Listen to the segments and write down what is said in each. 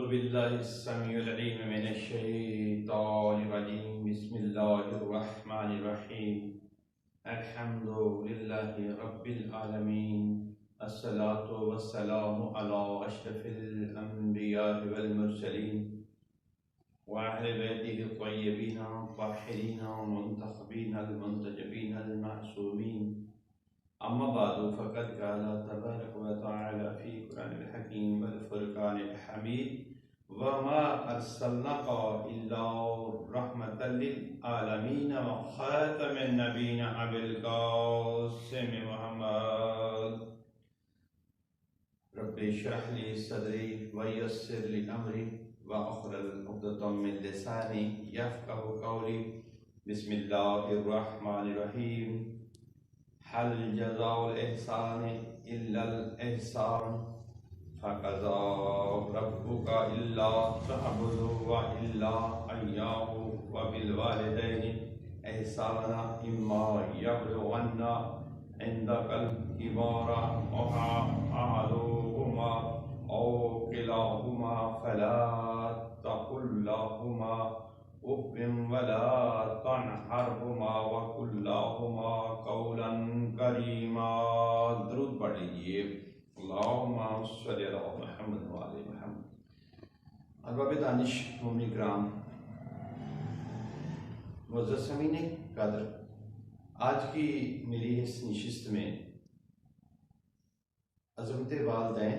بالله السميع العليم من الشيطان الرجيم. بسم الله الرحمن الرحيم. الحمد لله رب العالمين. الصلاة والسلام على أشرف الأنبياء والمرسلين وعلى بيته الطيبين الطاهرين المنتخبين المنتجبين المعصومين. أما بعد فقد قال تبارك وتعالى في قرآن الحكيم والفرقان الحميد وما أرسلناك إلا رحمة للعالمين وخاتم النبيين أبي القاسم محمد. رب اشرح لي صدري ويسر لي أمري واحلل عقدة من لساني يفقهوا قولي. بسم الله الرحمن الرحيم. هل جزاء الإحسان إلا الإحسان فقضى ربك إلا تعبدوا وإلا إياه وبالوالدين إحسانا إما يبلغن عندك الكبر أحدهما أو كلاهما فلا تقل لهما اف ولا تنہرهما وقل لهما قولا کریما. درود پڑھ لیجیے. اللہم صلی علی محمد وعلی محمد. ارباب دانش مومنین کرام، معزز سامعین قدر، آج کی میری اس نشست میں عظمت والدین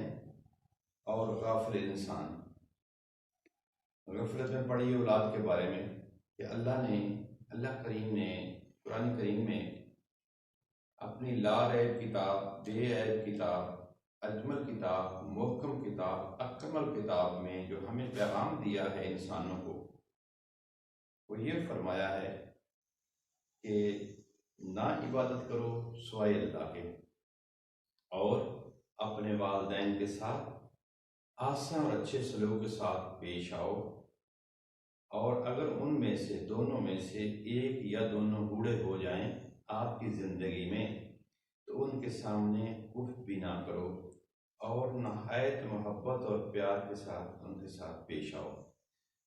اور غافل انسان، غفلت میں پڑی اولاد کے بارے میں کہ اللہ کریم نے قرآن کریم میں اپنی لا ریب کتاب، بے عیب کتاب، اجمل کتاب، محکم کتاب، اکمل کتاب میں جو ہمیں پیغام دیا ہے انسانوں کو، وہ یہ فرمایا ہے کہ نہ عبادت کرو سوائے اللہ کے، اور اپنے والدین کے ساتھ آسان اور اچھے سلوک کے ساتھ پیش آؤ، اور اگر ان میں سے دونوں میں سے ایک یا دونوں بوڑھے ہو جائیں آپ کی زندگی میں تو ان کے سامنے اف بھی نہ کرو، اور نہایت محبت اور پیار کے ساتھ ان کے ساتھ پیش آؤ.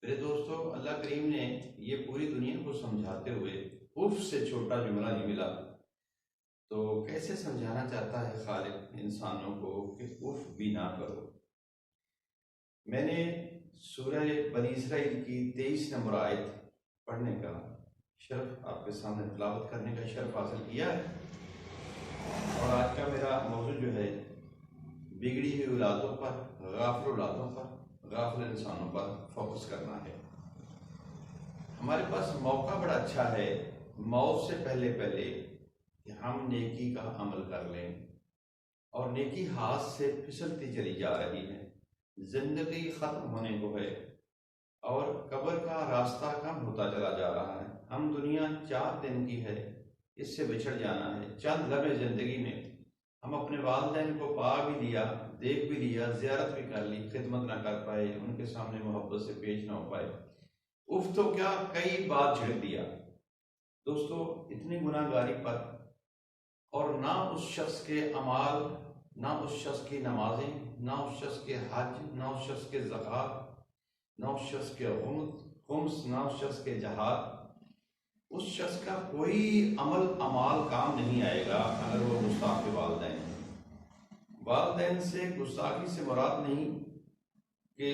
میرے دوستو، اللہ کریم نے یہ پوری دنیا کو سمجھاتے ہوئے اف سے چھوٹا جملہ نہیں ملا، تو کیسے سمجھانا چاہتا ہے خالق انسانوں کو کہ اف بھی نہ کرو. میں نے سورہ بنی اسرائیل کی 23 نمبر آیت پڑھنے کا شرف آپ کے سامنے تلاوت کرنے کا شرف حاصل کیا ہے، اور آج کا میرا موضوع جو ہے بگڑی ہوئی اولادوں پر، غافل اولادوں پر، غافل انسانوں پر فوکس کرنا ہے. ہمارے پاس موقع بڑا اچھا ہے موت سے پہلے کہ ہم نیکی کا عمل کر لیں، اور نیکی ہاتھ سے پھسلتی چلی جا رہی ہے. زندگی ختم ہونے کو ہے اور قبر کا راستہ کم ہوتا چلا جا رہا ہے. ہم دنیا 4 دن کی ہے، اس سے بچھڑ جانا ہے. چند لمحے زندگی میں ہم اپنے والدین کو پا بھی لیا، دیکھ بھی لیا، زیارت بھی کر لی، خدمت نہ کر پائے، ان کے سامنے محبت سے پیش نہ ہو پائے. اف تو کیا کئی بار چھڑک دیا. دوستو، اتنی گناہ گاری پر، اور نہ اس شخص کے اعمال، نہ اس شخص کی نمازیں، نہ اس شخص کے حج، نہ اس شخص کے زکوٰۃ، نہ اس شخص کے خمس، نہ اس شخص کے جہاد. اس شخص کا کوئی عمل کام نہیں آئے گا اگر وہ گستاخ والدین ہیں. والدین سے گستاخی سے مراد نہیں کہ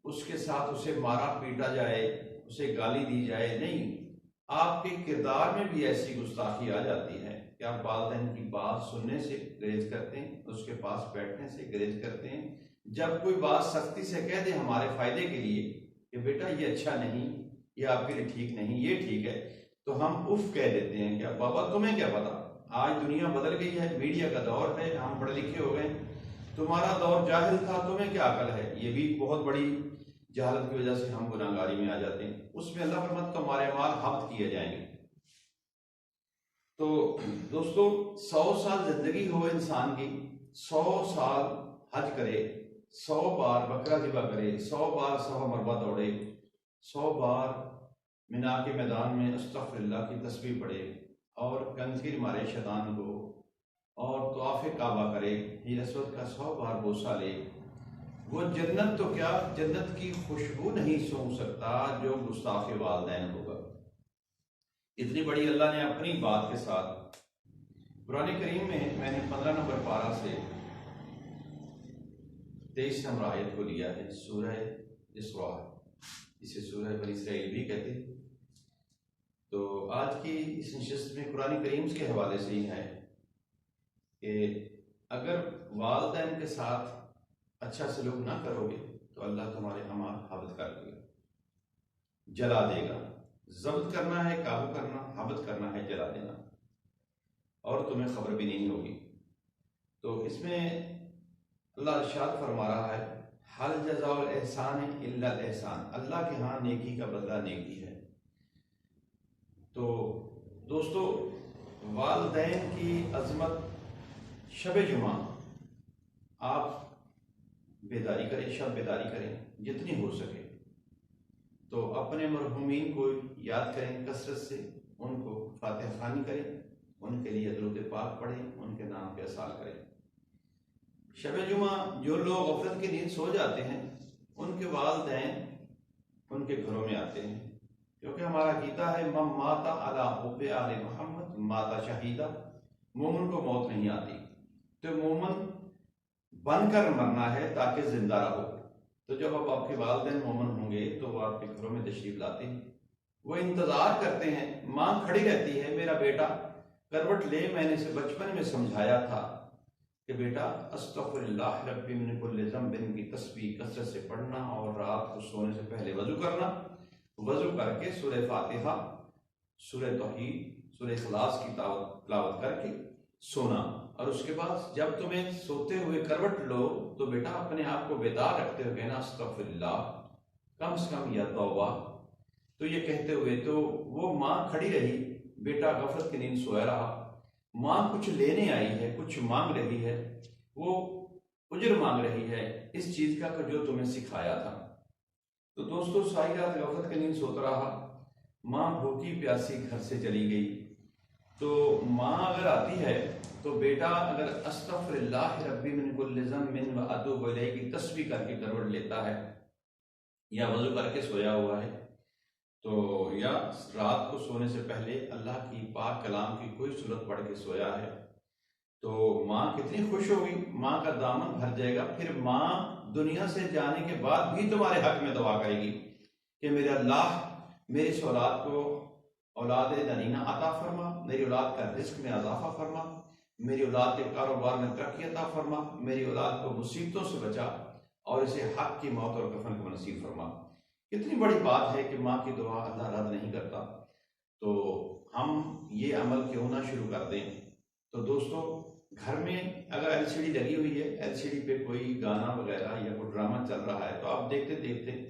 اس کے ساتھ اسے مارا پیٹا جائے، اسے گالی دی جائے، نہیں. آپ کے کردار میں بھی ایسی گستاخی آ جاتی ہے کہ آپ والدین کی بات سننے سے گریز کرتے ہیں، اس کے پاس بیٹھنے سے گریز کرتے ہیں. جب کوئی بات سختی سے کہہ دے ہمارے فائدے کے لیے کہ بیٹا یہ اچھا نہیں، یہ آپ کے لیے ٹھیک نہیں، یہ ٹھیک ہے، تو ہم اف کہہ دیتے ہیں کہ بابا تمہیں کیا پتا، آج دنیا بدل گئی ہے، میڈیا کا دور ہے، ہم پڑھے لکھے ہو گئے، تمہارا دور جاہل تھا، تمہیں کیا عقل ہے. یہ بھی بہت بڑی جہالت کی وجہ سے ہم گناہ گاری میں آ جاتے ہیں. اس میں اللہ فرماتا ہے ہمارے اعمال حبط کیے جائیں گے. تو دوستو، 100 سال زندگی ہو انسان کی، 100 سال حج کرے، 100 بار بکرا ذبح کرے، 100 بار صفا مربع دوڑے، 100 بار مینا کے میدان میں استغفر اللہ کی تسبیح پڑھے، اور کنکر مارے شیطان کو، اور طواف کعبہ کرے، حجر اسود کا 100 بار بوسہ لے، وہ جنت تو کیا، جنت کی خوشبو نہیں سونگھ سکتا جو گستاخ والدین ہوگا۔ اتنی بڑی اللہ نے اپنی بات کے ساتھ قرآن کریم میں نے 15 نمبر پارہ سے 23 نمبر آیت کو لیا ہے، سورہ اسراء، اسے سورہ بنی اسرائیل بھی کہتے ہیں۔ تو آج کی اس نشست میں قرآن کریم کے حوالے سے ہی ہے کہ اگر والدین کے ساتھ اچھا سلوک نہ کرو گے تو اللہ تمہارے اعمال حبط کر دے گا، جلا دے گا۔ ضبط کرنا ہے، قابو کرنا، حبط کرنا ہے، جلا دینا، اور تمہیں خبر بھی نہیں ہوگی۔ تو اس میں اللہ ارشاد فرما رہا ہے، حل جزاء الاحسان الا الاحسان، اللہ کے ہاں نیکی کا بدلہ نیکی ہے۔ تو دوستو، والدین کی عظمت، شب جمعہ آپ بیداری کریں، شب بیداری کریں جتنی ہو سکے، تو اپنے مرحومین کو یاد کریں کثرت سے، ان کو فاتحہ خوانی کریں، ان کے لیے درود پاک پڑھیں، ان کے نام پہ اصال کریں۔ شب جمعہ جو لوگ غفلت کی نیند سو جاتے ہیں، ان کے والدین ان کے گھروں میں آتے ہیں، کیونکہ ہمارا عقیدہ ہے من مات علی حب آل محمد مات شہیدہ، مومن کو موت نہیں آتی، تو مومن بن کر مرنا ہے تاکہ زندہ رہو۔ تو جب آپ کے والدین مومن ہوں گے تو وہ آپ کے گھروں میں تشریف لاتے ہیں، وہ انتظار کرتے ہیں، ماں کھڑی رہتی ہے، میرا بیٹا کروٹ لے، میں نے اسے بچپن میں سمجھایا تھا کہ بیٹا استغفر اللہ ربی من کل ذنب کی تسبیح کثرت سے پڑھنا، اور رات کو سونے سے پہلے وضو کرنا، وضو کر کے سورہ فاتحہ، سورہ توحید، سورہ اخلاص کی تلاوت کر کے سونا، اور اس کے بعد جب تمہیں سوتے ہوئے کروٹ لو تو بیٹا اپنے آپ کو بیدار رکھتے ہوئے کہنا استغفر اللہ، کم سے کم یا توبہ۔ تو یہ کہتے ہوئے تو وہ ماں کھڑی رہی، بیٹا غفلت کی نیند سویا رہا، ماں کچھ لینے آئی ہے، کچھ مانگ رہی ہے، وہ اجر مانگ رہی ہے اس چیز کا کہ جو تمہیں سکھایا تھا۔ تو دوستو، ساری رات غفلت کی نیند سوتا رہا، ماں بھوکی پیاسی گھر سے چلی گئی۔ تو ماں اگر آتی ہے تو بیٹا اگر استغفر اللہ ربی من کل ذنب و اتوب الیہ کی تسبیح کر کے کروٹ لیتا ہے، یا وضو کر کے سویا ہوا ہے، تو یا رات کو سونے سے پہلے اللہ کی پاک کلام کی کوئی صورت پڑھ کے سویا ہے، تو ماں کتنی خوش ہوگی، ماں کا دامن بھر جائے گا۔ پھر ماں دنیا سے جانے کے بعد بھی تمہارے حق میں دعا کرے گی کہ میرے اللہ میری اس اولاد کو اولاد نرینہ عطا فرما، میری اولاد کا رزق میں اضافہ فرما، میری اولاد کے کاروبار میں ترقی عطا فرما، میری اولاد کو مصیبتوں سے بچا، اور اسے حق کی موت اور کفن کو نصیب فرما۔ کتنی بڑی بات ہے کہ ماں کی دعا اللہ رد نہیں کرتا۔ تو ہم یہ عمل کیوں نہ شروع کر دیں۔ تو دوستو، گھر میں اگر ایل سی ڈی لگی ہوئی ہے، ایل سی ڈی پہ کوئی گانا وغیرہ یا کوئی ڈرامہ چل رہا ہے، تو آپ دیکھتے دیکھتے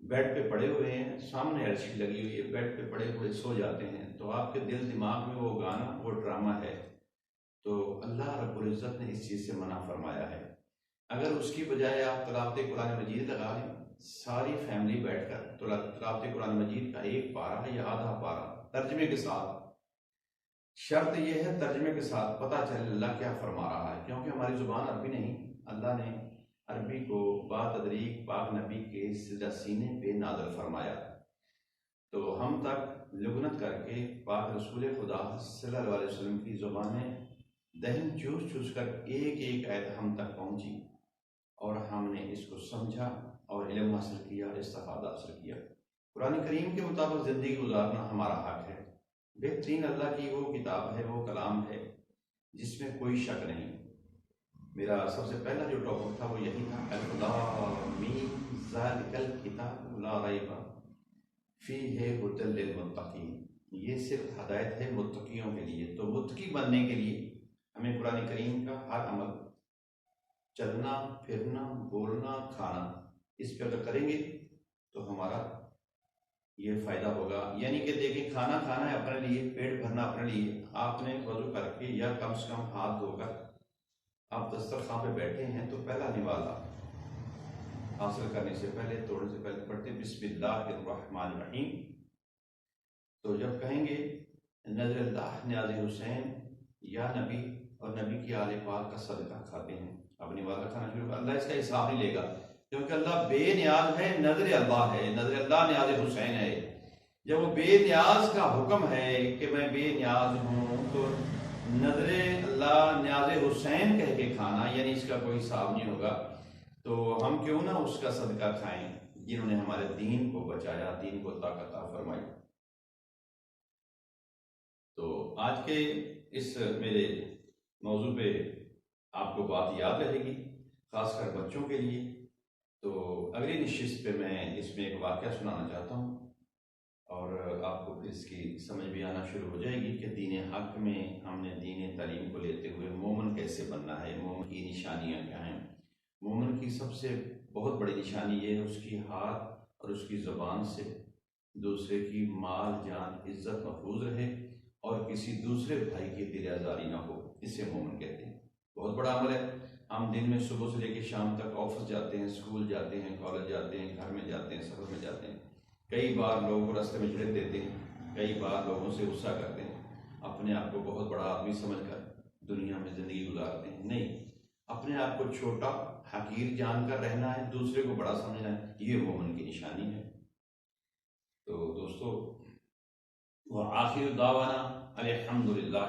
بیڈ پہ پڑے ہوئے ہیں، سامنے ایل سی ڈی لگی ہوئی ہے، بیڈ پہ پڑے ہوئے سو جاتے ہیں، تو آپ کے دل دماغ میں وہ گانا، وہ ڈرامہ ہے، تو اللہ رب العزت نے اس چیز سے منع فرمایا ہے۔ اگر اس کی بجائے آپ تلاوت قرآن مجید لگا لیں، ساری فیملی بیٹھ کر تلاوت قرآن مجید کا ایک پارہ یا آدھا پارہ ترجمے کے ساتھ، شرط یہ ہے ترجمے کے ساتھ پتہ چلے اللہ کیا فرما رہا ہے، کیونکہ ہماری زبان عربی نہیں، اللہ نے عربی کو باتدریج پاک نبی کے سینے پہ نازل فرمایا، تو ہم تک لغنت کر کے پاک رسول خدا صلی اللہ علیہ وسلم کی زبانیں دہن چوس چوس کر ایک ایک آیت ہم تک پہنچی، اور ہم نے اس کو سمجھا اور علم حاصل کیا اور استفادہ حاصل کیا۔ قرآن کریم کے مطابق زندگی گزارنا ہمارا حق ہے۔ بہترین اللہ کی وہ کتاب ہے، وہ کلام ہے جس میں کوئی شک نہیں۔ میرا سب سے پہلا جو ٹاپک تھا وہ یہی تھا، الف لام میم ذالک الکتاب لا ریب فیہ ھدی للمتقین، یہ صرف ہدایت ہے متقیوں کے لیے۔ تو متقی بننے کے لیے ہمیں قرآن کریم کا ہر عمل، چلنا پھرنا بولنا کھانا، اس پہ اگر کریں گے تو ہمارا یہ فائدہ ہوگا۔ یعنی کہ دیکھیں، کھانا کھانا ہے اپنے لیے، پیٹ بھرنا اپنے لیے، آپ نے وضو کر کے یا کم سے کم ہاتھ دھو کر آپ دسترخوان پہ بیٹھے ہیں تو پہلا نوالا حاصل کرنے سے پہلے، توڑنے سے پہلے پڑھتے بسم اللہ الرحمن الرحیم۔ تو جب کہیں گے نظر اللہ نیاز حسین یا نبی، اور نبی کی آل پاک کا صدقہ کھاتے ہیں، اپنی والدہ کھانا شروع کر، اللہ اس کا حساب نہیں لے گا، کیونکہ اللہ بے نیاز ہے، نظر اللہ ہے، نظر اللہ نیاز حسین ہے۔ جب وہ بے نیاز کا حکم ہے کہ میں بے نیاز ہوں، تو نظر اللہ نیاز حسین کہہ کے کھانا، یعنی اس کا کوئی حساب نہیں ہوگا۔ تو ہم کیوں نہ اس کا صدقہ کھائیں جنہوں نے ہمارے دین کو بچایا، دین کو طاقت عطا فرمائی۔ تو آج کے اس میرے موضوع پہ آپ کو بات یاد رہے گی، خاص کر بچوں کے لیے۔ تو اگلی نشست پہ میں اس میں ایک واقعہ سنانا چاہتا ہوں، اور آپ کو پھر اس کی سمجھ بھی آنا شروع ہو جائے گی کہ دین حق میں ہم نے دین تعلیم کو لیتے ہوئے مومن کیسے بننا ہے، مومن کی نشانیاں کیا ہیں۔ مومن کی سب سے بہت بڑی نشانی یہ ہے اس کی ہاتھ اور اس کی زبان سے دوسرے کی مال جان عزت محفوظ رہے، اور کسی دوسرے بھائی کی دل آزاری نہ ہو، اسے مومن کہتے ہیں۔ بہت بڑا عمل ہے۔ ہم دن میں صبح سے لے کے شام تک آفس جاتے ہیں، اسکول جاتے ہیں، کالج جاتے ہیں، گھر میں جاتے ہیں، سفر میں جاتے ہیں، کئی بار لوگوں کو راستے میں جھڑک دیتے ہیں، کئی بار لوگوں سے غصہ کرتے ہیں، اپنے آپ کو بہت بڑا آدمی سمجھ کر دنیا میں زندگی گزارتے ہیں۔ نہیں، اپنے آپ کو چھوٹا حقیر جان کر رہنا ہے، دوسرے کو بڑا سمجھنا ہے، یہ مومن کی نشانی ہے۔ تو دوستو، وآخر دعوانا الحمدللہ